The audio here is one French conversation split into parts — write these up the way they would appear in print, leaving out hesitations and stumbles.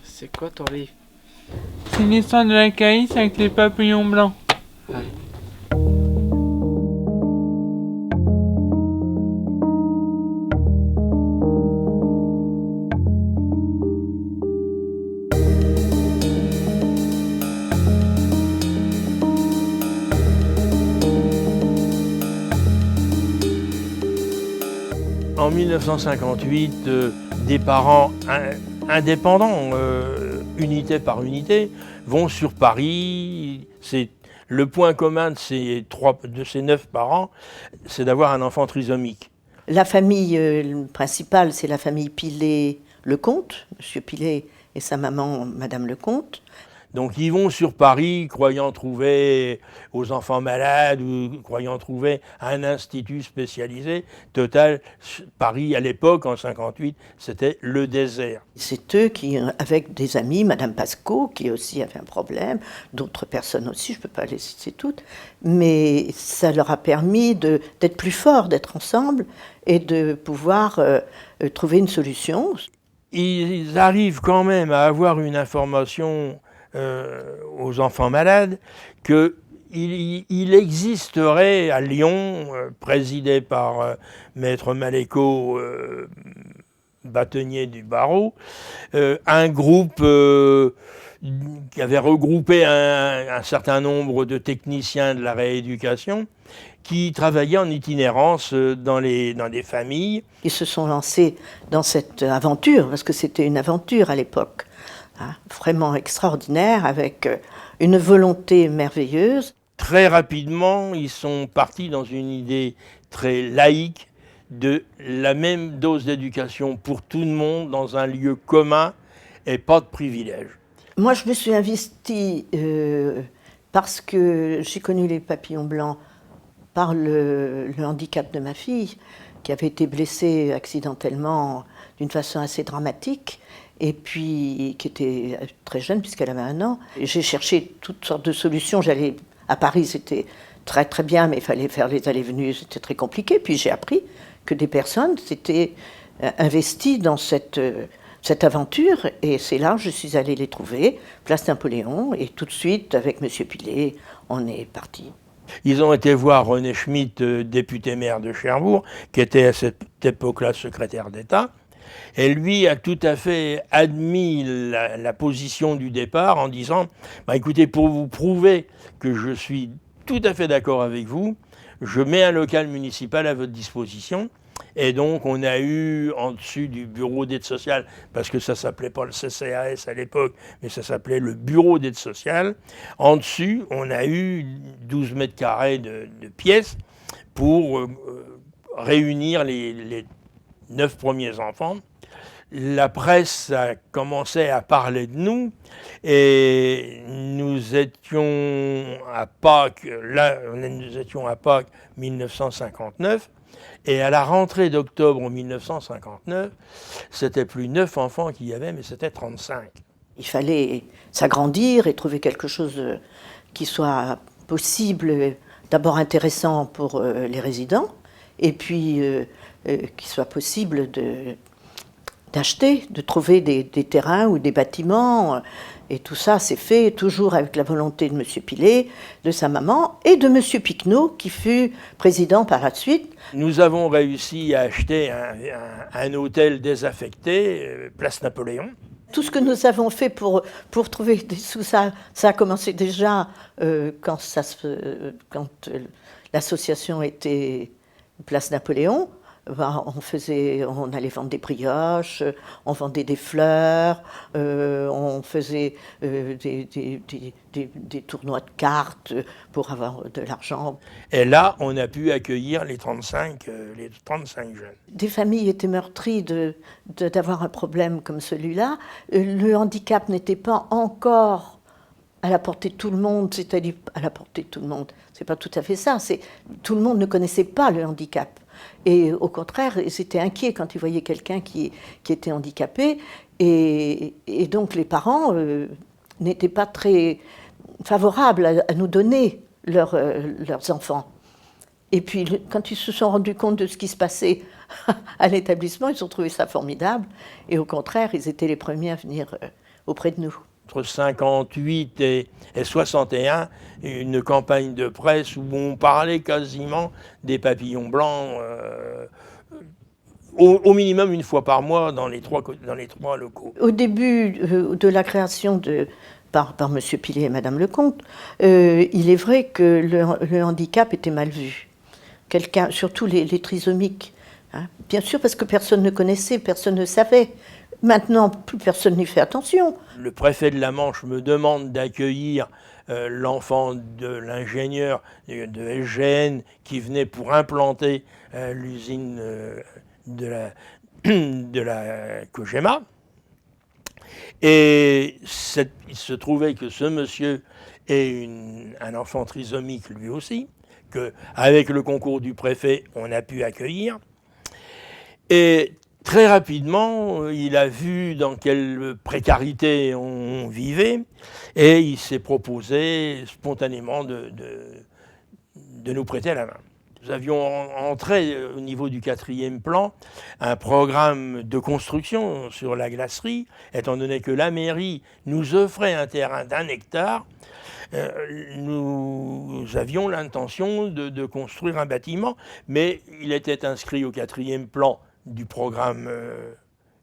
C'est quoi ton livre? C'est l'histoire de la Caïs avec les papillons blancs. Ouais. En 1958, des parents indépendants, unité par unité, vont sur Paris. Le point commun de ces 9 parents, c'est d'avoir un enfant trisomique. La famille principale, c'est la famille Pilet-Lecomte, Monsieur Pilet et sa maman, Madame Lecomte. Donc ils vont sur Paris, croyant trouver aux enfants malades ou croyant trouver un institut spécialisé. Total, Paris à l'époque, en 58, c'était le désert. C'est eux qui, avec des amis, Madame Pasco, qui aussi avait un problème, d'autres personnes aussi, je ne peux pas les citer toutes, mais ça leur a permis d'être plus forts, d'être ensemble et de pouvoir trouver une solution. Ils arrivent quand même à avoir une information aux enfants malades qu'il existerait à Lyon, présidé par Maître Malécot, bâtonnier du barreau, un groupe qui avait regroupé un certain nombre de techniciens de la rééducation qui travaillaient en itinérance dans les familles. Ils se sont lancés dans cette aventure, parce que c'était une aventure à l'époque. Vraiment extraordinaire, avec une volonté merveilleuse. Très rapidement, ils sont partis dans une idée très laïque de la même dose d'éducation pour tout le monde dans un lieu commun et pas de privilèges. Moi, je me suis investie parce que j'ai connu les papillons blancs par le handicap de ma fille, qui avait été blessée accidentellement d'une façon assez dramatique, et puis qui était très jeune puisqu'elle avait 1 an. J'ai cherché toutes sortes de solutions. J'allais à Paris, c'était très très bien, mais il fallait faire les allées-venues, c'était très compliqué. Puis j'ai appris que des personnes s'étaient investies dans cette aventure, et c'est là que je suis allée les trouver, place Napoléon, et tout de suite, avec Monsieur Pilet, on est parti. Ils ont été voir René Schmitt, député maire de Cherbourg, qui était à cette époque-là secrétaire d'État. Et lui a tout à fait admis la position du départ en disant écoutez, pour vous prouver que je suis tout à fait d'accord avec vous, je mets un local municipal à votre disposition. Et donc on a eu en dessus du bureau d'aide sociale, parce que ça ne s'appelait pas le CCAS à l'époque, mais ça s'appelait le bureau d'aide sociale, en dessus on a eu 12 mètres carrés de pièces pour réunir les 9 premiers enfants. La presse a commencé à parler de nous, et nous étions à Pâques 1959, et à la rentrée d'octobre 1959, c'était plus 9 enfants qu'il y avait, mais c'était 35. Il fallait s'agrandir et trouver quelque chose qui soit possible, d'abord intéressant pour les résidents, et puis qui soit possible d'acheter, de trouver des terrains ou des bâtiments. Et tout ça s'est fait toujours avec la volonté de M. Pilet, de sa maman et de M. Picquenot, qui fut président par la suite. Nous avons réussi à acheter un hôtel désaffecté, place Napoléon. Tout ce que nous avons fait pour trouver des sous, ça a commencé déjà quand l'association était place Napoléon. On allait vendre des brioches, on vendait des fleurs, on faisait des tournois de cartes pour avoir de l'argent. Et là, on a pu accueillir les 35 jeunes. Des familles étaient meurtries d'avoir un problème comme celui-là. Le handicap n'était pas encore à la portée de tout le monde, c'est-à-dire à la portée de tout le monde. C'est pas tout à fait ça. Tout le monde ne connaissait pas le handicap. Et au contraire, ils étaient inquiets quand ils voyaient quelqu'un qui était handicapé. Et donc les parents n'étaient pas très favorables à nous donner leurs enfants. Et puis, quand ils se sont rendus compte de ce qui se passait à l'établissement, ils ont trouvé ça formidable. Et au contraire, ils étaient les premiers à venir auprès de nous. Entre 58 et 61, une campagne de presse où on parlait quasiment des papillons blancs au minimum une fois par mois dans les trois locaux. Au début de la création par M. Pillet et Mme Lecomte, il est vrai que le handicap était mal vu. Surtout les trisomiques. Hein. Bien sûr, parce que personne ne connaissait, personne ne savait. Maintenant, plus personne n'y fait attention. Le préfet de la Manche me demande d'accueillir l'enfant de l'ingénieur de SGN qui venait pour implanter l'usine de la Cogema. Et il se trouvait que ce monsieur est un enfant trisomique lui aussi, qu'avec le concours du préfet, on a pu accueillir. Et très rapidement, il a vu dans quelle précarité on vivait et il s'est proposé spontanément de nous prêter la main. Nous avions entré au niveau du 4e plan un programme de construction sur la glacerie, étant donné que la mairie nous offrait un terrain d'1 hectare. Nous avions l'intention de construire un bâtiment, mais il était inscrit au 4e plan du programme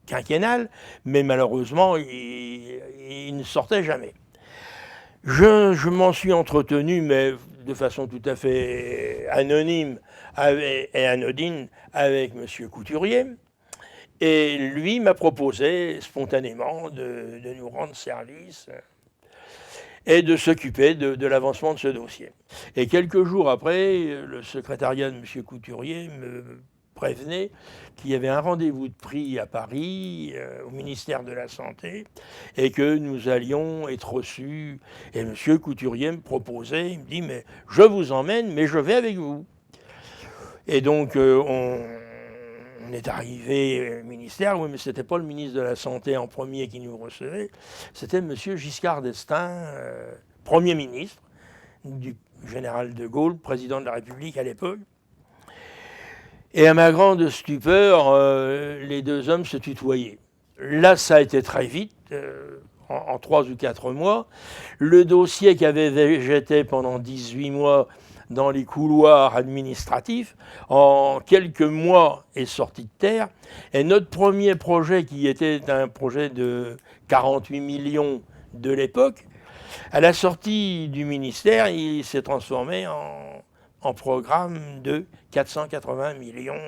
quinquennal, mais malheureusement, il ne sortait jamais. Je m'en suis entretenu, mais de façon tout à fait anonyme et anodine, avec M. Couturier, et lui m'a proposé spontanément de nous rendre service et de s'occuper de l'avancement de ce dossier. Et quelques jours après, le secrétariat de M. Couturier me prévenait qu'il y avait un rendez-vous de prix à Paris, au ministère de la Santé, et que nous allions être reçus. Et M. Couturier me proposait, il me dit, mais je vous emmène, mais je vais avec vous. Et donc, on est arrivé au ministère, oui, mais ce n'était pas le ministre de la Santé en premier qui nous recevait, c'était M. Giscard d'Estaing, Premier ministre du général de Gaulle, président de la République à l'époque. Et à ma grande stupeur, les deux hommes se tutoyaient. Là, ça a été très vite, en 3 ou 4 mois. Le dossier qui avait végété pendant 18 mois dans les couloirs administratifs, en quelques mois est sorti de terre. Et notre premier projet, qui était un projet de 48 millions de l'époque, à la sortie du ministère, il s'est transformé en programme de 480 millions,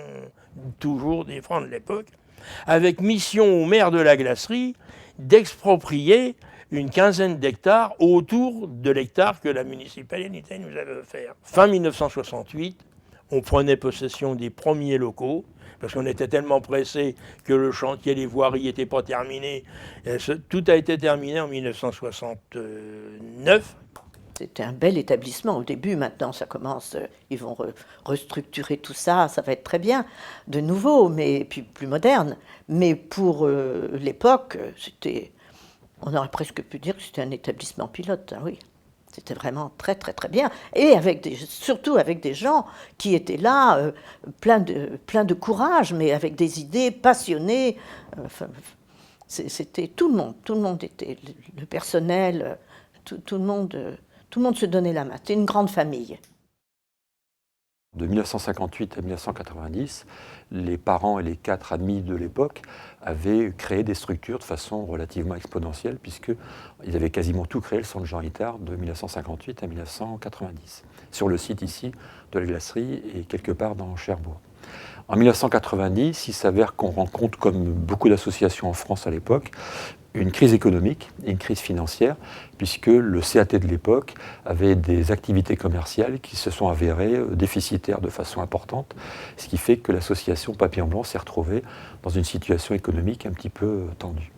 toujours des francs de l'époque, avec mission au maire de la glacerie d'exproprier une quinzaine d'hectares autour de l'hectare que la municipalité nous avait offert. Fin 1968, on prenait possession des premiers locaux, parce qu'on était tellement pressés que le chantier des voiries n'était pas terminé. Tout a été terminé en 1969. C'était un bel établissement au début, maintenant ça commence, ils vont restructurer tout ça, ça va être très bien, de nouveau, mais puis plus moderne. Mais pour l'époque, on aurait presque pu dire que c'était un établissement pilote, hein, oui. C'était vraiment très très très bien, et surtout avec des gens qui étaient là, plein de courage, mais avec des idées passionnées. C'était tout le monde était, le personnel, tout le monde se donnait la main. C'était une grande famille. De 1958 à 1990, les parents et les 4 amis de l'époque avaient créé des structures de façon relativement exponentielle, puisqu'ils avaient quasiment tout créé, le centre Jean Itard, de 1958 à 1990, sur le site ici de la glacerie et quelque part dans Cherbourg. En 1990, il s'avère qu'on rencontre, comme beaucoup d'associations en France à l'époque, une crise économique et une crise financière, puisque le CAT de l'époque avait des activités commerciales qui se sont avérées déficitaires de façon importante, ce qui fait que l'association Papillon Blanc s'est retrouvée dans une situation économique un petit peu tendue.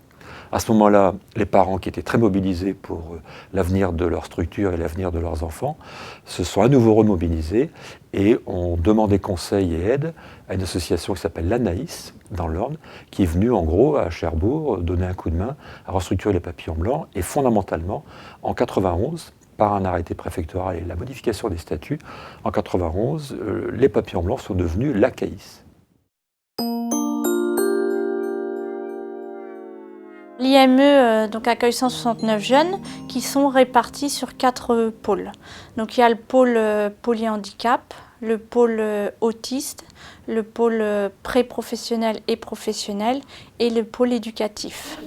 À ce moment-là, les parents qui étaient très mobilisés pour l'avenir de leur structure et l'avenir de leurs enfants se sont à nouveau remobilisés et ont demandé conseil et aide à une association qui s'appelle l'Anaïs, dans l'Orne, qui est venue en gros à Cherbourg donner un coup de main à restructurer les papillons blancs et fondamentalement, en 91, par un arrêté préfectoral et la modification des statuts, en 91, les papillons blancs sont devenus l'ACAIS. L'IME donc accueille 169 jeunes qui sont répartis sur 4 pôles. Donc il y a le pôle polyhandicap, le pôle autiste, le pôle pré-professionnel et professionnel et le pôle éducatif.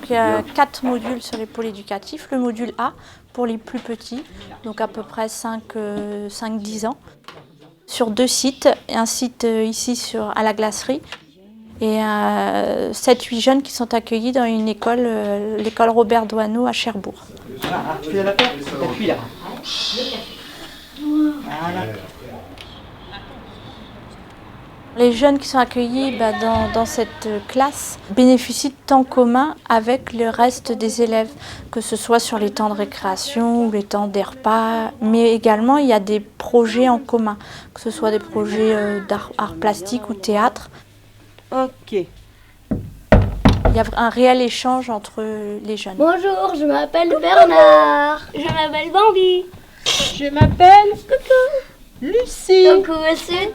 Il y a 4 modules sur les pôles éducatifs. Le module A pour les plus petits, donc à peu près 5-10 ans. Sur 2 sites, un site ici à la glacerie et 7-8 jeunes qui sont accueillis dans une école, l'école Robert Doisneau à Cherbourg. Les jeunes qui sont accueillis dans cette classe bénéficient de temps commun avec le reste des élèves, que ce soit sur les temps de récréation ou les temps des repas, mais également il y a des projets en commun, que ce soit des projets d'art plastique ou théâtre. Ok. Il y a un réel échange entre les jeunes. Bonjour, je m'appelle Bernard. Je m'appelle Bambi. Je m'appelle Lucie. Coucou, c'est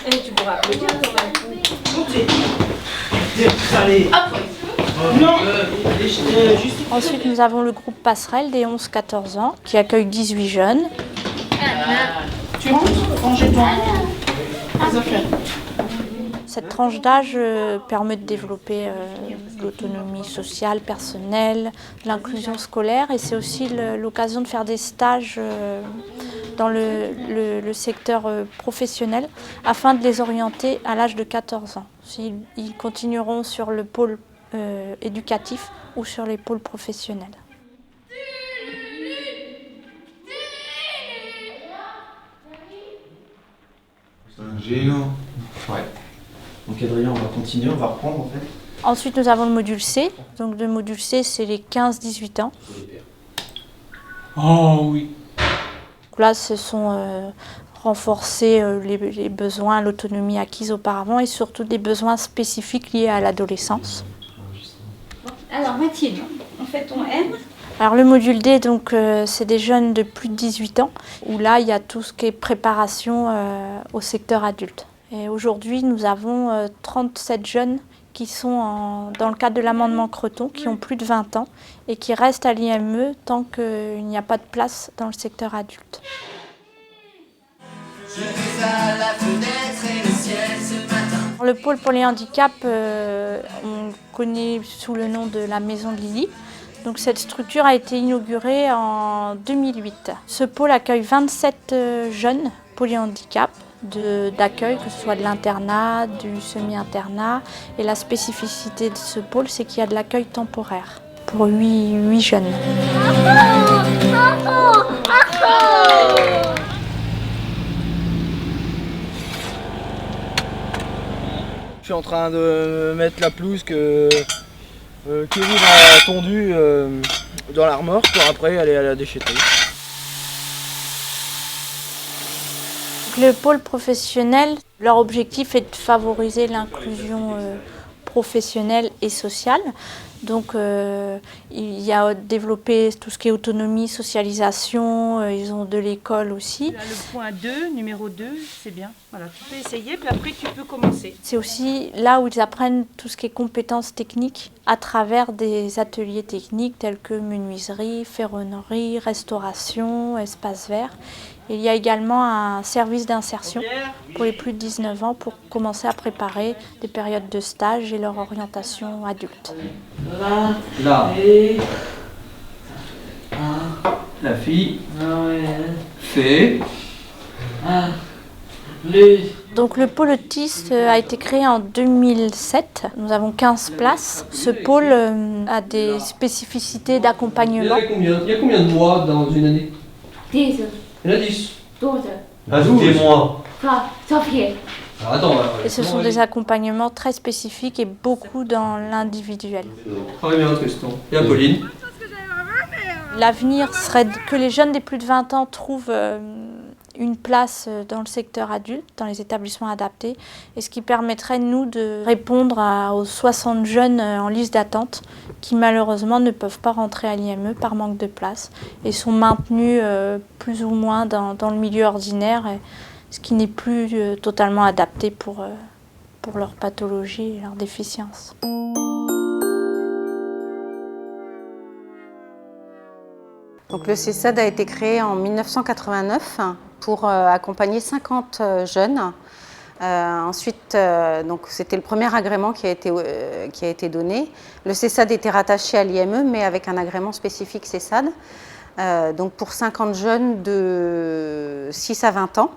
Et tu pourras applaudir quand même. Montez. Allez. Non. Ensuite, nous avons le groupe Passerelle des 11-14 ans qui accueille 18 jeunes. Tu rentres, rangez-toi. Les affaires. Cette tranche d'âge permet de développer l'autonomie sociale, personnelle, l'inclusion scolaire et c'est aussi l'occasion de faire des stages dans le secteur professionnel afin de les orienter à l'âge de 14 ans. Ils continueront sur le pôle éducatif ou sur les pôles professionnels. C'est un géant. Ouais. Donc Adrien, on va continuer, on va reprendre en fait. Ensuite, nous avons le module C. Donc le module C, c'est les 15-18 ans. Oh oui. Là, ce sont renforcer les besoins, l'autonomie acquise auparavant et surtout des besoins spécifiques liés à l'adolescence. Alors Mathilde, on fait ton M. Alors le module D, donc, c'est des jeunes de plus de 18 ans, où là, il y a tout ce qui est préparation au secteur adulte. Et aujourd'hui, nous avons 37 jeunes qui sont dans le cadre de l'amendement Creton, qui ont plus de 20 ans et qui restent à l'IME tant qu'il n'y a pas de place dans le secteur adulte. Le pôle polyhandicap, on connaît sous le nom de la Maison de Lily. Donc cette structure a été inaugurée en 2008. Ce pôle accueille 27 jeunes polyhandicap d'accueil, que ce soit de l'internat, du semi-internat. Et la spécificité de ce pôle, c'est qu'il y a de l'accueil temporaire pour 8 jeunes. Je suis en train de mettre la pelouse que Kevin a tondue dans la remorque pour après aller à la déchetterie. Le pôle professionnel, leur objectif est de favoriser l'inclusion professionnelle et sociale. Donc il y a développé tout ce qui est autonomie, socialisation, ils ont de l'école aussi. Là, le point 2, numéro 2, c'est bien. Voilà, tu peux essayer, puis après tu peux commencer. C'est aussi là où ils apprennent tout ce qui est compétences techniques à travers des ateliers techniques tels que menuiserie, ferronnerie, restauration, espace vert. Et il y a également un service d'insertion pour les plus de 19 ans pour commencer à préparer des périodes de stage et leur orientation adulte. Là. La fille fait. Donc le pôle autiste a été créé en 2007. Nous avons 15 places. Ce pôle a des spécificités d'accompagnement. Il y a combien de mois dans une année? 10. Il y en a 10. 12. Ajoutez-moi. Sophie. Alors attends. Et ce sont des accompagnements très spécifiques et beaucoup dans l'individuel. Très bien, Tristan. Et Apolline. L'avenir serait que les jeunes des plus de 20 ans trouvent une place dans le secteur adulte, dans les établissements adaptés, et ce qui permettrait, nous, de répondre aux 60 jeunes en liste d'attente qui, malheureusement, ne peuvent pas rentrer à l'IME par manque de place et sont maintenus plus ou moins dans le milieu ordinaire, ce qui n'est plus totalement adapté pour leur pathologie et leur déficience. Donc, le CESAD a été créé en 1989 pour accompagner 50 jeunes. Ensuite, donc c'était le premier agrément qui a été donné. Le CESAD était rattaché à l'IME, mais avec un agrément spécifique CESAD. Donc pour 50 jeunes de 6 à 20 ans.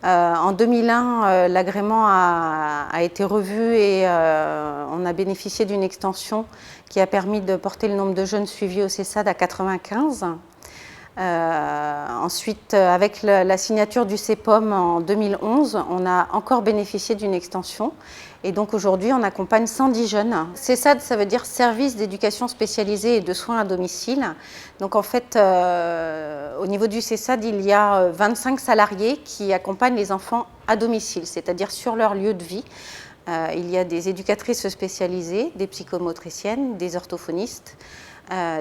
En 2001, l'agrément a été revu et on a bénéficié d'une extension qui a permis de porter le nombre de jeunes suivis au CESAD à 95. Ensuite, avec la signature du CEPOM en 2011, on a encore bénéficié d'une extension. Et donc aujourd'hui, on accompagne 110 jeunes. CESAD, ça veut dire Service d'éducation spécialisée et de soins à domicile. Donc en fait, au niveau du CESAD, il y a 25 salariés qui accompagnent les enfants à domicile, c'est-à-dire sur leur lieu de vie. Il y a des éducatrices spécialisées, des psychomotriciennes, des orthophonistes,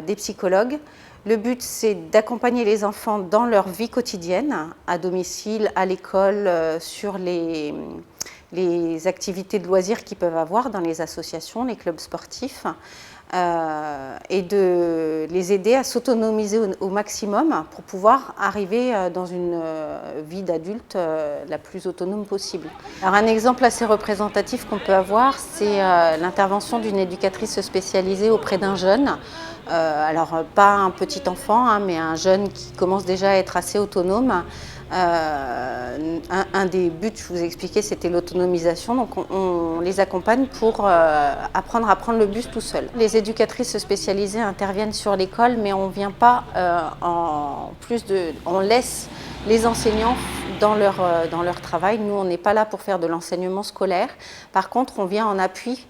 des psychologues. Le but, c'est d'accompagner les enfants dans leur vie quotidienne, à domicile, à l'école, sur les activités de loisirs qu'ils peuvent avoir dans les associations, les clubs sportifs, et de les aider à s'autonomiser au maximum pour pouvoir arriver dans une vie d'adulte la plus autonome possible. Alors un exemple assez représentatif qu'on peut avoir, c'est l'intervention d'une éducatrice spécialisée auprès d'un jeune. Alors pas un petit enfant, hein, mais un jeune qui commence déjà à être assez autonome. Un des buts, je vous ai expliqué, c'était l'autonomisation. Donc on les accompagne pour apprendre à prendre le bus tout seul. Les éducatrices spécialisées interviennent sur l'école, mais on vient pas on laisse les enseignants dans leur travail. Nous, on n'est pas là pour faire de l'enseignement scolaire. Par contre, on vient en appui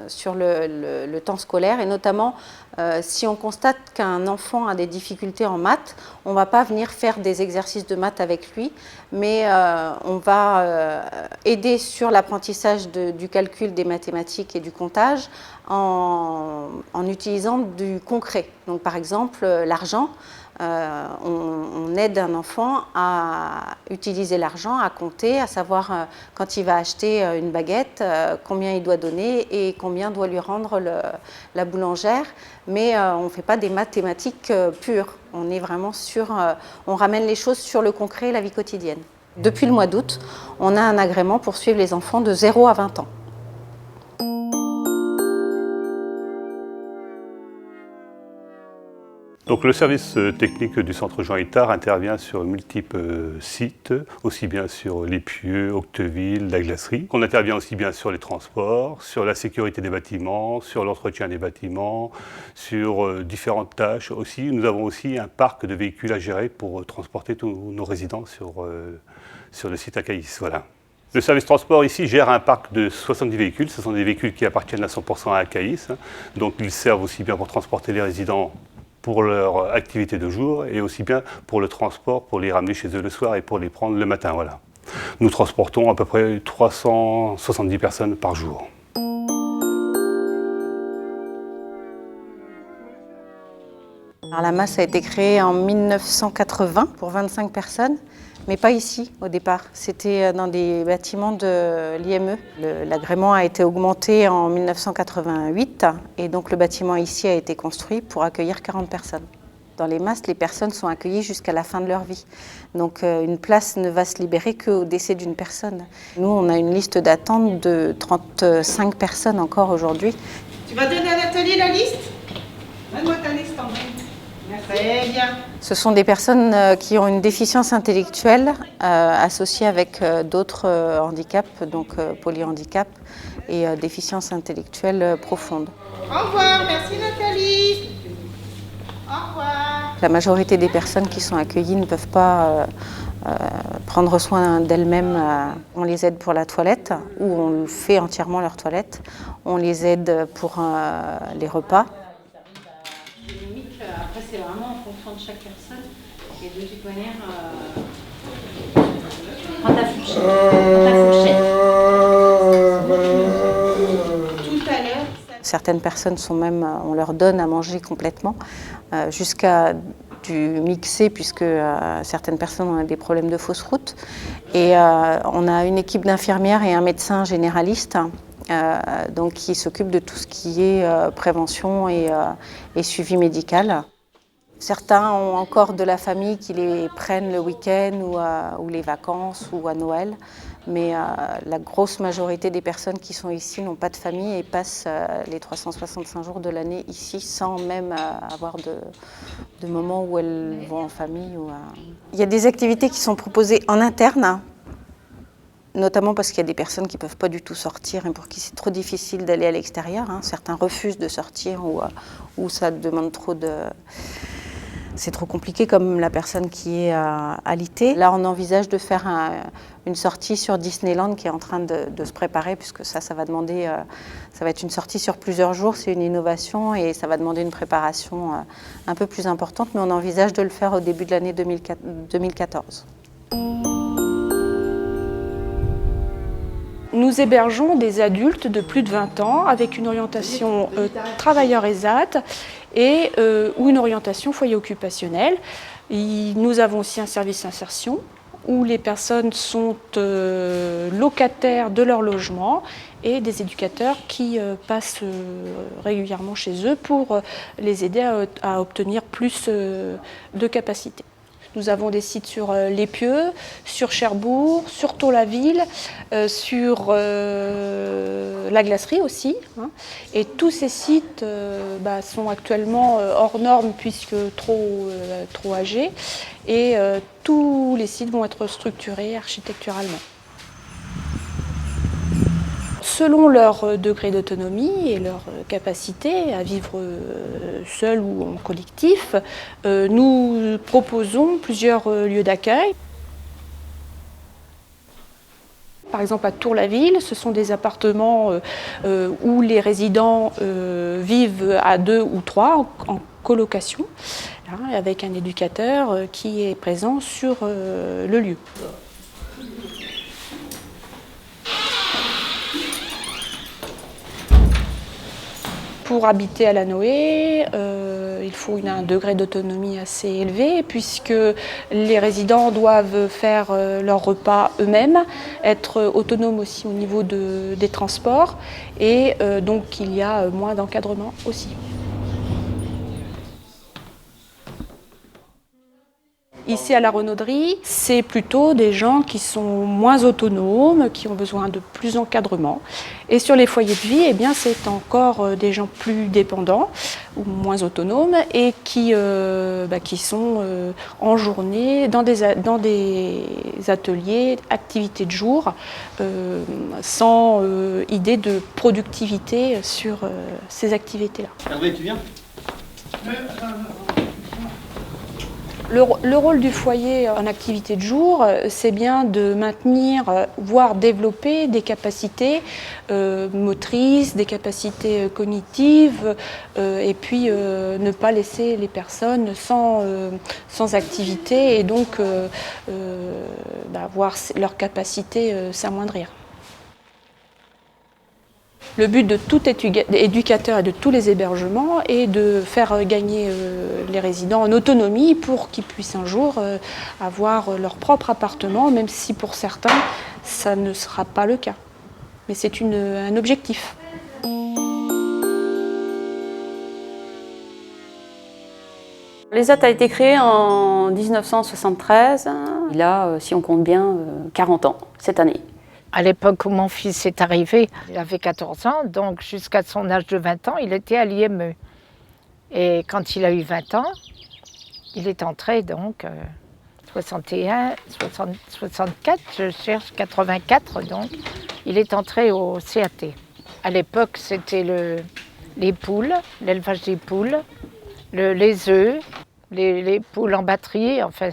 sur le temps scolaire et notamment si on constate qu'un enfant a des difficultés en maths, on ne va pas venir faire des exercices de maths avec lui, mais on va aider sur l'apprentissage du calcul, des mathématiques et du comptage en utilisant du concret. Donc, par exemple, l'argent. On aide un enfant à utiliser l'argent, à compter, à savoir quand il va acheter une baguette, combien il doit donner et combien doit lui rendre la boulangère. Mais on ne fait pas des mathématiques pures. On est vraiment on ramène les choses sur le concret et la vie quotidienne. Depuis le mois d'août, on a un agrément pour suivre les enfants de 0 à 20 ans. Donc le service technique du centre Jean Itard intervient sur multiples sites, aussi bien sur l'Épieu, Octeville, la glacerie. On intervient aussi bien sur les transports, sur la sécurité des bâtiments, sur l'entretien des bâtiments, sur différentes tâches aussi. Nous avons aussi un parc de véhicules à gérer pour transporter tous nos résidents sur le site à Caïs. Voilà. Le service transport ici gère un parc de 70 véhicules. Ce sont des véhicules qui appartiennent à 100% à Caïs. Donc ils servent aussi bien pour transporter les résidents pour leur activité de jour et aussi bien pour le transport, pour les ramener chez eux le soir et pour les prendre le matin. Voilà. Nous transportons à peu près 370 personnes par jour. Alors, la masse a été créée en 1980 pour 25 personnes, mais pas ici au départ. C'était dans des bâtiments de l'IME. L'agrément a été augmenté en 1988 et donc le bâtiment ici a été construit pour accueillir 40 personnes. Dans les masses, les personnes sont accueillies jusqu'à la fin de leur vie. Donc une place ne va se libérer qu'au décès d'une personne. Nous, on a une liste d'attente de 35 personnes encore aujourd'hui. Tu vas donner à Nathalie la liste? Donne-moi ta liste en main. Très bien. Ce sont des personnes qui ont une déficience intellectuelle associée avec d'autres handicaps, donc polyhandicap et déficience intellectuelle profonde. Au revoir, merci Nathalie. Au revoir. La majorité des personnes qui sont accueillies ne peuvent pas prendre soin d'elles-mêmes. On les aide pour la toilette, ou on fait entièrement leur toilette. On les aide pour les repas. Après, c'est vraiment en fonction de chaque personne. Et de toute manière, Prends ta fourchette. Prends ta fourchette. tout à l'heure, certaines personnes sont même, on leur donne à manger complètement, jusqu'à du mixé, puisque certaines personnes ont des problèmes de fausse route. Et on a une équipe d'infirmières et un médecin généraliste donc qui s'occupe de tout ce qui est prévention et suivi médical. Certains ont encore de la famille qui les prennent le week-end ou les vacances ou à Noël, mais la grosse majorité des personnes qui sont ici n'ont pas de famille et passent les 365 jours de l'année ici sans même avoir de moments où elles vont en famille. Il y a des activités qui sont proposées en interne, notamment parce qu'il y a des personnes qui ne peuvent pas du tout sortir et pour qui c'est trop difficile d'aller à l'extérieur. Certains refusent de sortir ou ça demande trop de... C'est trop compliqué, comme la personne qui est alitée. Là, on envisage de faire une sortie sur Disneyland qui est en train de se préparer, puisque ça va demander... ça va être une sortie sur plusieurs jours, c'est une innovation et ça va demander une préparation un peu plus importante, mais on envisage de le faire au début de l'année 2014. Nous hébergeons des adultes de plus de 20 ans avec une orientation travailleur ESAT ou une orientation foyer occupationnel. Nous avons aussi un service d'insertion où les personnes sont locataires de leur logement et des éducateurs qui passent régulièrement chez eux pour les aider à obtenir plus de capacités. Nous avons des sites sur l'Épieu, sur Cherbourg, sur Taux-la-Ville, sur la glacerie aussi. Et tous ces sites sont actuellement hors normes puisque trop âgés. Et tous les sites vont être structurés architecturalement. Selon leur degré d'autonomie et leur capacité à vivre seul ou en collectif, nous proposons plusieurs lieux d'accueil. Par exemple, à Tour-la-Ville, ce sont des appartements où les résidents vivent à 2 ou 3 en colocation, avec un éducateur qui est présent sur le lieu. Pour habiter à la Noé, il faut un degré d'autonomie assez élevé puisque les résidents doivent faire leurs repas eux-mêmes, être autonomes aussi au niveau des transports et donc il y a moins d'encadrement aussi. Ici à la Renauderie, c'est plutôt des gens qui sont moins autonomes, qui ont besoin de plus d'encadrement. Et sur les foyers de vie, c'est encore des gens plus dépendants ou moins autonomes et qui sont en journée dans des ateliers, activités de jour, sans idée de productivité sur ces activités-là. Hervé, tu viens ? Le rôle du foyer en activité de jour, c'est bien de maintenir, voire développer des capacités motrices, des capacités cognitives, et puis ne pas laisser les personnes sans activité et donc voir leurs capacités s'amoindrir. Le but de tout éducateur et de tous les hébergements est de faire gagner les résidents en autonomie pour qu'ils puissent un jour avoir leur propre appartement, même si pour certains, ça ne sera pas le cas. Mais c'est un objectif. L'ESAT a été créé en 1973. Il a, si on compte bien, 40 ans cette année. À l'époque où mon fils est arrivé, il avait 14 ans, donc jusqu'à son âge de 20 ans, il était à l'IME. Et quand il a eu 20 ans, il est entré donc 61, 64, je cherche 84, donc il est entré au CAT. À l'époque, c'était les poules, l'élevage des poules, les œufs, les poules en batterie, enfin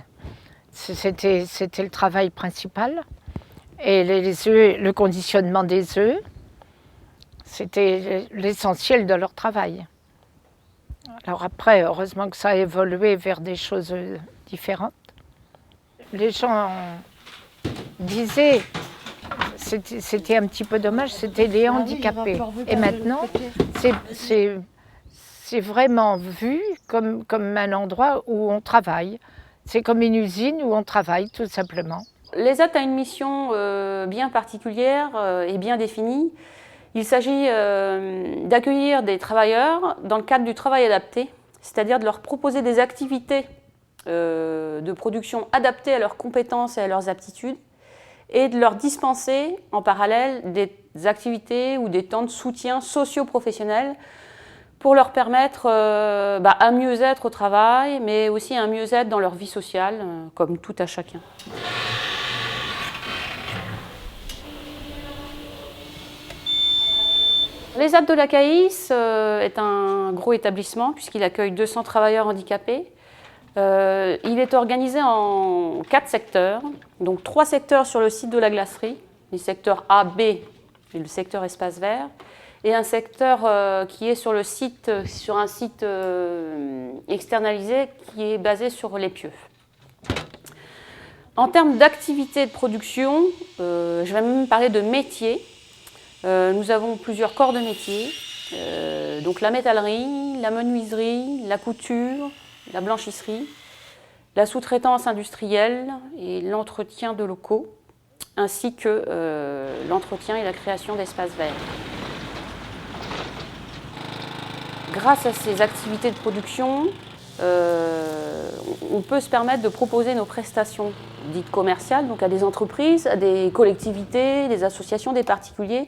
C'était le travail principal. Et les œufs, le conditionnement des œufs, c'était l'essentiel de leur travail. Alors après, heureusement que ça a évolué vers des choses différentes. Les gens disaient, c'était un petit peu dommage, c'était les handicapés. Et maintenant, c'est vraiment vu comme un endroit où on travaille. C'est comme une usine où on travaille, tout simplement. L'ESAT a une mission bien particulière et bien définie. Il s'agit d'accueillir des travailleurs dans le cadre du travail adapté, c'est-à-dire de leur proposer des activités de production adaptées à leurs compétences et à leurs aptitudes, et de leur dispenser en parallèle des activités ou des temps de soutien socio-professionnel pour leur permettre un mieux-être au travail, mais aussi un mieux-être dans leur vie sociale, comme tout à chacun. L'ESAT de la CAIS est un gros établissement puisqu'il accueille 200 travailleurs handicapés. Il est organisé en 4 secteurs, donc 3 secteurs sur le site de la glacerie, les secteurs A, B et le secteur espace vert, et un secteur qui est sur un site externalisé qui est basé sur les pieux. En termes d'activité de production, je vais même parler de métiers. Nous avons plusieurs corps de métiers, donc la métallerie, la menuiserie, la couture, la blanchisserie, la sous-traitance industrielle et l'entretien de locaux, ainsi que l'entretien et la création d'espaces verts. Grâce à ces activités de production, on peut se permettre de proposer nos prestations dites commerciales, donc à des entreprises, à des collectivités, des associations, des particuliers,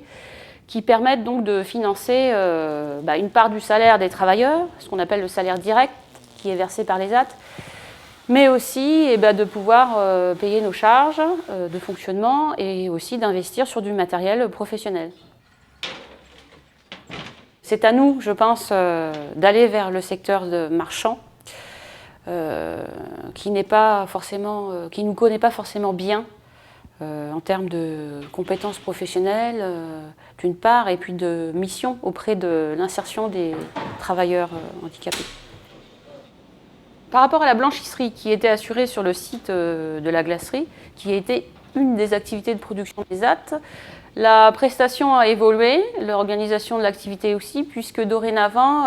qui permettent donc de financer une part du salaire des travailleurs, ce qu'on appelle le salaire direct, qui est versé par l'ESAT, mais aussi de pouvoir payer nos charges de fonctionnement et aussi d'investir sur du matériel professionnel. C'est à nous, je pense, d'aller vers le secteur marchand, qui ne nous connaît pas forcément bien en termes de compétences professionnelles, d'une part, et puis de mission auprès de l'insertion des travailleurs handicapés. Par rapport à la blanchisserie qui était assurée sur le site de la glacerie, qui était une des activités de production des ESAT, la prestation a évolué, l'organisation de l'activité aussi, puisque dorénavant,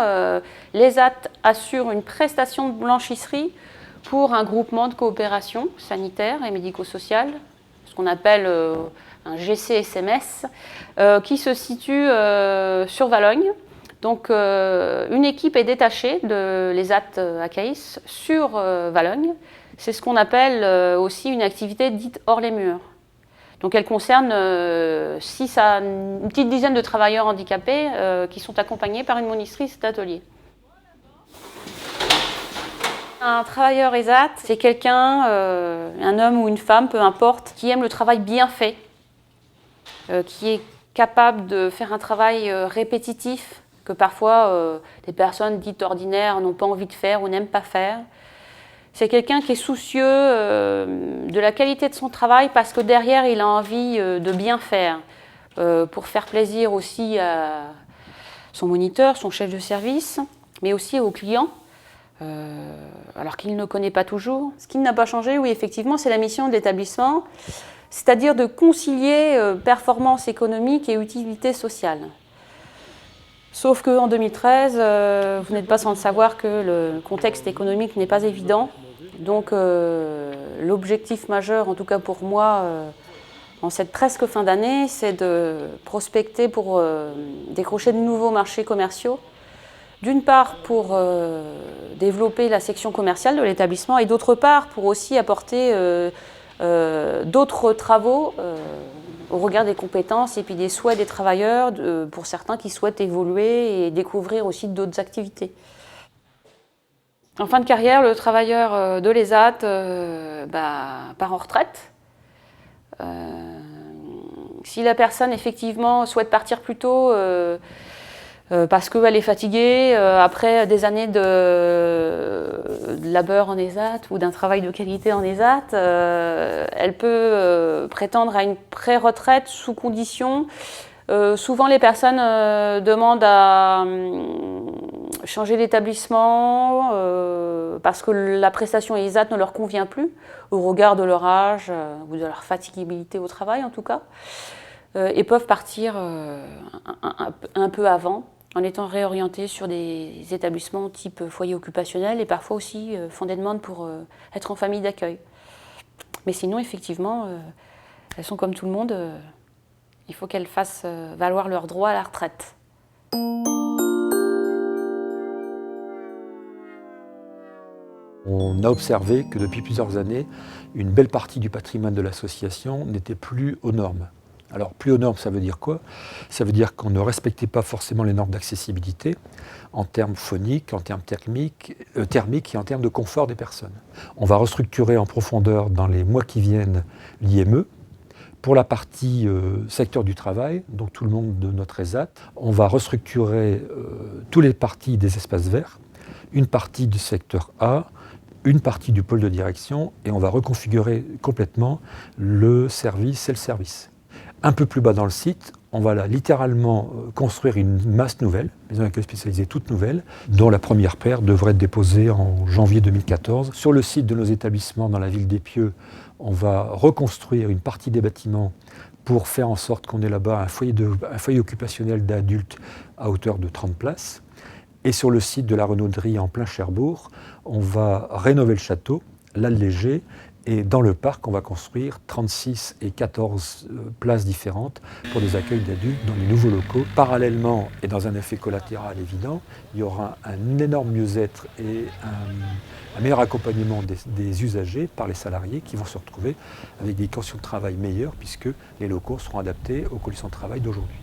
l'ESAT assure une prestation de blanchisserie pour un groupement de coopération sanitaire et médico-sociale, ce qu'on appelle un GCSMS, qui se situe sur Valognes. Donc une équipe est détachée de l'ESAT à CAIS sur Valognes. C'est ce qu'on appelle aussi une activité dite hors les murs. Donc elle concerne 6 à une petite dizaine de travailleurs handicapés qui sont accompagnés par une monitrice d'atelier. Un travailleur ESAT, c'est quelqu'un, un homme ou une femme, peu importe, qui aime le travail bien fait, qui est capable de faire un travail répétitif, que parfois des personnes dites ordinaires n'ont pas envie de faire ou n'aiment pas faire. C'est quelqu'un qui est soucieux de la qualité de son travail parce que derrière, il a envie de bien faire, pour faire plaisir aussi à son moniteur, son chef de service, mais aussi aux clients, alors qu'il ne connaît pas toujours. Ce qui n'a pas changé, oui, effectivement, c'est la mission de l'établissement, c'est-à-dire de concilier performance économique et utilité sociale. Sauf qu'en 2013, vous n'êtes pas sans le savoir que le contexte économique n'est pas évident. Donc l'objectif majeur, en tout cas pour moi, en cette presque fin d'année, c'est de prospecter pour décrocher de nouveaux marchés commerciaux. D'une part pour développer la section commerciale de l'établissement et d'autre part pour aussi apporter d'autres travaux au regard des compétences et puis des souhaits des travailleurs, pour certains qui souhaitent évoluer et découvrir aussi d'autres activités. En fin de carrière, le travailleur de l'ESAT part en retraite. Si la personne effectivement souhaite partir plus tôt, parce qu'elle est fatiguée, après des années de labeur en ESAT ou d'un travail de qualité en ESAT, elle peut prétendre à une pré-retraite sous condition. Souvent les personnes demandent à changer d'établissement parce que la prestation ESAT ne leur convient plus, au regard de leur âge ou de leur fatigabilité au travail en tout cas, et peuvent partir un peu avant, en étant réorientées sur des établissements type foyer occupationnel et parfois aussi font des demandes pour être en famille d'accueil. Mais sinon, effectivement, elles sont comme tout le monde, il faut qu'elles fassent valoir leur droit à la retraite. On a observé que depuis plusieurs années, une belle partie du patrimoine de l'association n'était plus aux normes. Alors, plus aux normes, ça veut dire quoi? Ça veut dire qu'on ne respectait pas forcément les normes d'accessibilité en termes phoniques, en termes thermiques et en termes de confort des personnes. On va restructurer en profondeur dans les mois qui viennent l'IME. Pour la partie secteur du travail, donc tout le monde de notre ESAT, on va restructurer toutes les parties des espaces verts, une partie du secteur A, une partie du pôle de direction, et on va reconfigurer complètement le service self-service. Un peu plus bas dans le site, on va là littéralement construire une masse nouvelle, maison d'accueil spécialisée toute nouvelle, dont la première paire devrait être déposée en janvier 2014. Sur le site de nos établissements dans la ville d'Épieux, on va reconstruire une partie des bâtiments pour faire en sorte qu'on ait là-bas un foyer occupationnel d'adultes à hauteur de 30 places. Et sur le site de la Renaudrie en plein Cherbourg, on va rénover le château, l'alléger. Et dans le parc, on va construire 36 et 14 places différentes pour des accueils d'adultes dans les nouveaux locaux. Parallèlement, et dans un effet collatéral évident, il y aura un énorme mieux-être et un meilleur accompagnement des usagers par les salariés qui vont se retrouver avec des conditions de travail meilleures puisque les locaux seront adaptés aux conditions de travail d'aujourd'hui.